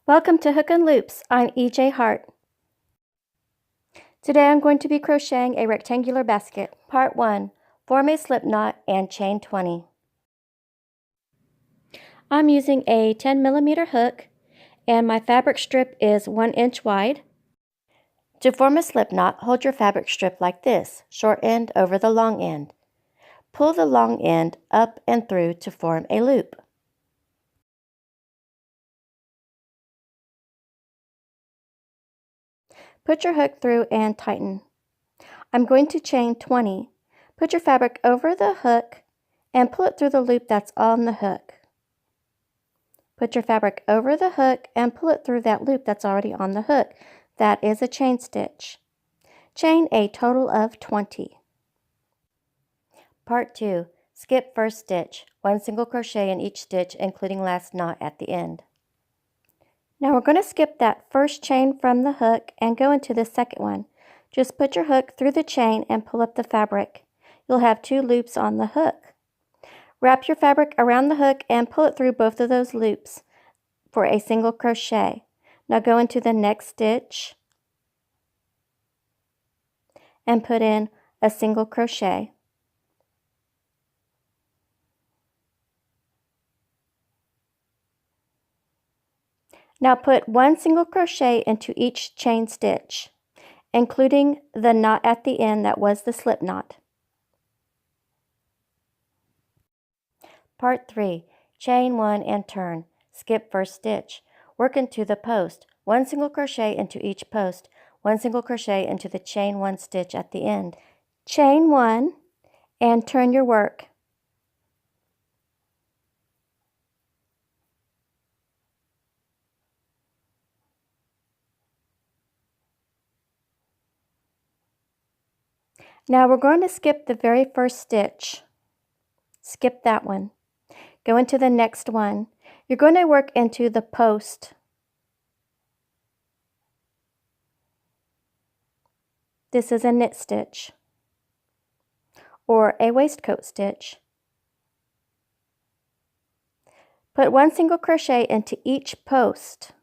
Welcome to Hook and Loops. I'm EJ Hart. Today I'm going to be crocheting a rectangular basket. Part 1. Form a slip knot and chain 20. I'm using a 10mm hook and my fabric strip is 1 inch wide. To form a slip knot, hold your fabric strip like this, short end over the long end. Pull the long end up and through to form a loop. Put your hook through and tighten. I'm going to chain 20. Put your fabric over the hook and pull it through the loop that's on the hook. Put your fabric over the hook and pull it through that loop that's already on the hook. That is a chain stitch. Chain a total of 20. Part 2. Skip first stitch. 1 single crochet in each stitch, including last knot at the end. Now we're going to skip that first chain from the hook and go into the second one. Just put your hook through the chain and pull up the fabric. You'll have 2 loops on the hook. Wrap your fabric around the hook and pull it through both of those loops for a single crochet. Now go into the next stitch and put in a single crochet. Now put 1 single crochet into each chain stitch, including the knot at the end that was the slip knot. Part 3. Chain 1 and turn. Skip first stitch. Work into the post. 1 single crochet into each post. 1 single crochet into the chain 1 stitch at the end. Chain 1 and turn your work. Now we're going to skip the very first stitch. Skip that one. Go into the next one. You're going to work into the post. This is a knit stitch or a waistcoat stitch. Put 1 single crochet into each post.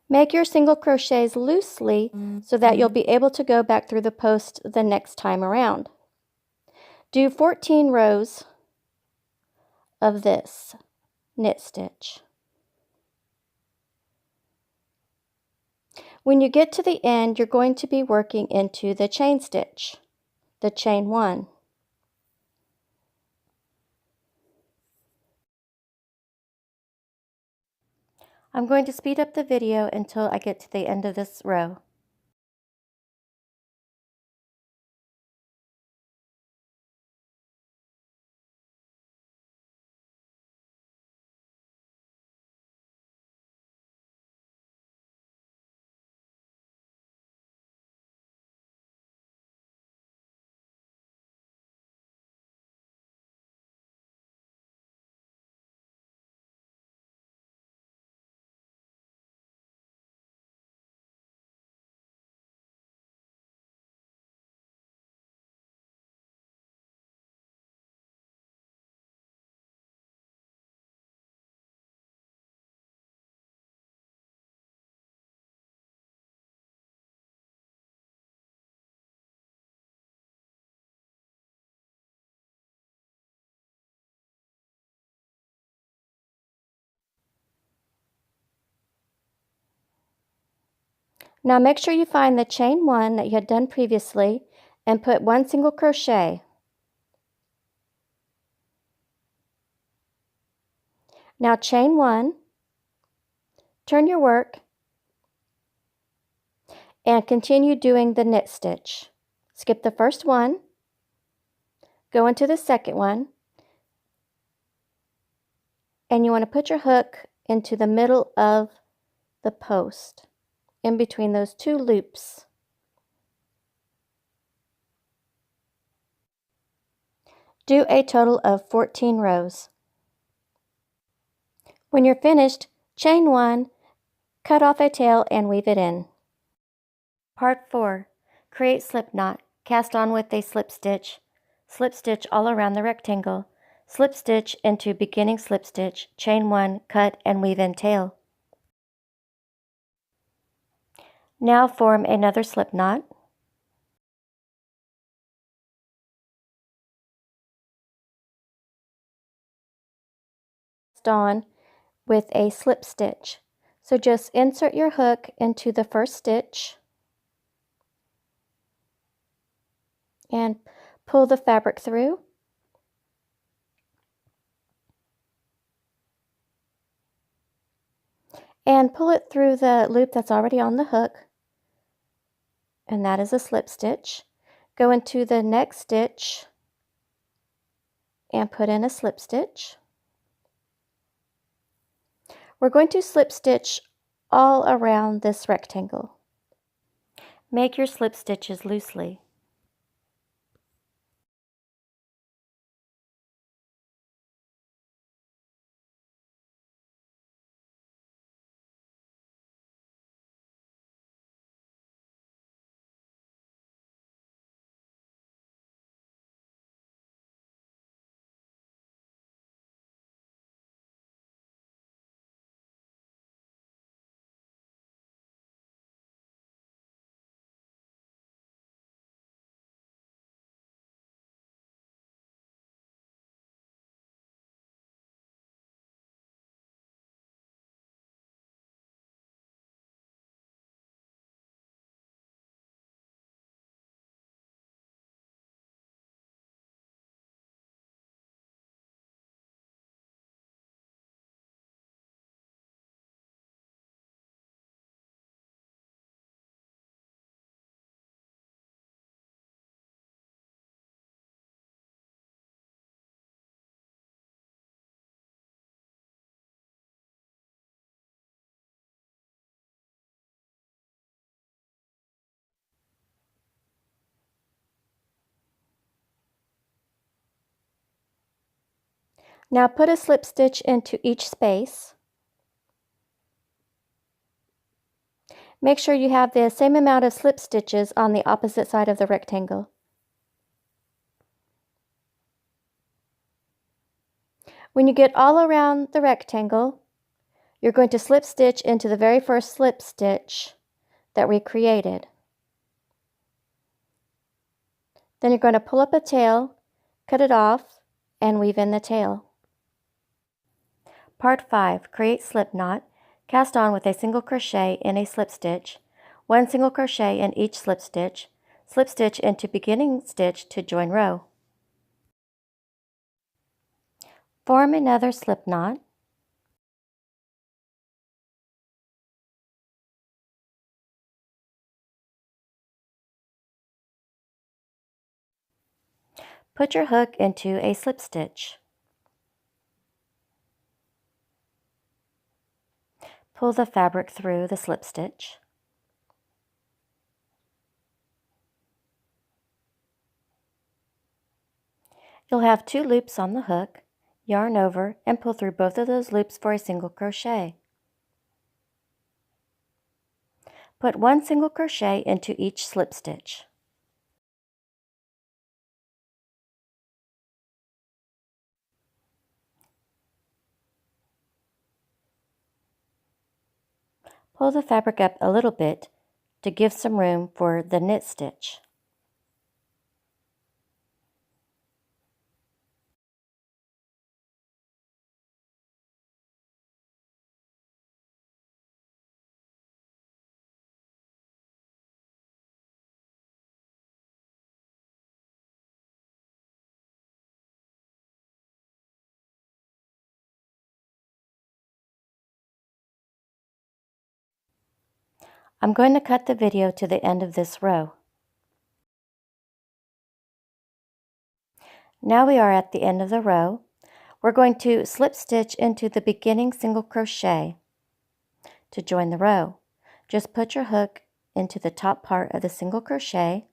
Make your single crochets loosely so that you'll be able to go back through the post the next time around. Do 14 rows of this knit stitch. When you get to the end, you're going to be working into the chain stitch, the chain 1. I'm going to speed up the video until I get to the end of this row. Now make sure you find the chain 1 that you had done previously and put 1 single crochet. Now chain 1, turn your work, and continue doing the knit stitch. Skip the first one, go into the second one, and you want to put your hook into the middle of the post, in between those 2 loops. Do a total of 14 rows. When you're finished, chain 1, cut off a tail and weave it in. Part 4. Create slip knot. Cast on with a slip stitch all around the rectangle. Slip stitch into beginning slip stitch, chain 1, cut and weave in tail. Now form another slip knot. On with a slip stitch. So just insert your hook into the first stitch and pull the fabric through. And pull it through the loop that's already on the hook, and that is a slip stitch. Go into the next stitch and put in a slip stitch. We're going to slip stitch all around this rectangle. Make your slip stitches loosely. Now put a slip stitch into each space. Make sure you have the same amount of slip stitches on the opposite side of the rectangle. When you get all around the rectangle, you're going to slip stitch into the very first slip stitch that we created. Then you're going to pull up a tail, cut it off, and weave in the tail. Part 5. Create slip knot. Cast on with a single crochet in a slip stitch, 1 single crochet in each slip stitch into beginning stitch to join row. Form another slip knot. Put your hook into a slip stitch. Pull the fabric through the slip stitch. You'll have 2 loops on the hook. Yarn over and pull through both of those loops for a single crochet. Put 1 single crochet into each slip stitch. Pull the fabric up a little bit to give some room for the knit stitch. I'm going to cut the video to the end of this row. Now we are at the end of the row. We're going to slip stitch into the beginning single crochet to join the row. Just put your hook into the top part of the single crochet,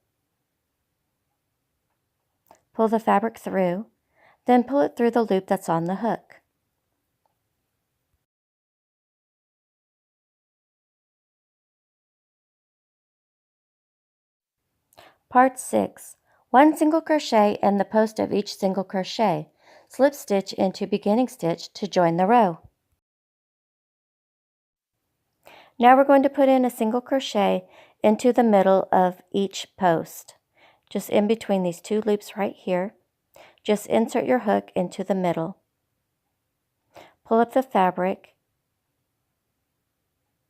pull the fabric through, then pull it through the loop that's on the hook. Part 6. 1 single crochet in the post of each single crochet. slip stitch into beginning stitch to join the row. Now we're going to put in a single crochet into the middle of each post, just in between these two loops right here. Just insert your hook into the middle. Pull up the fabric,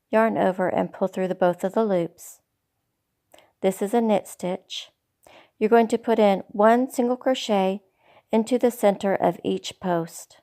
yarn over, and pull through both of the loops. This is a knit stitch. You're going to put in one single crochet into the center of each post.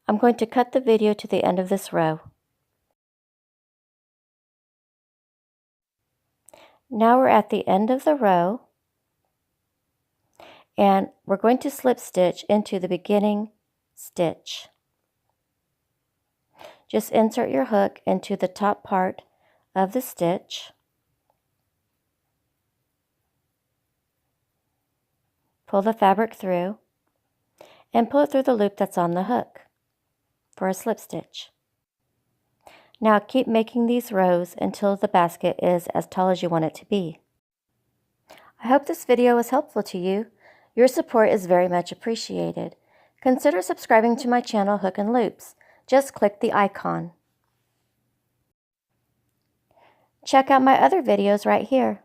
I'm going to cut the video to the end of this row. Now we're at the end of the row, and we're going to slip stitch into the beginning stitch. Just insert your hook into the top part of the stitch. Pull the fabric through and pull it through the loop that's on the hook for a slip stitch. Now keep making these rows until the basket is as tall as you want it to be. I hope this video was helpful to you. Your support is very much appreciated. Consider subscribing to my channel, Hook and Loops. Just click the icon. Check out my other videos right here.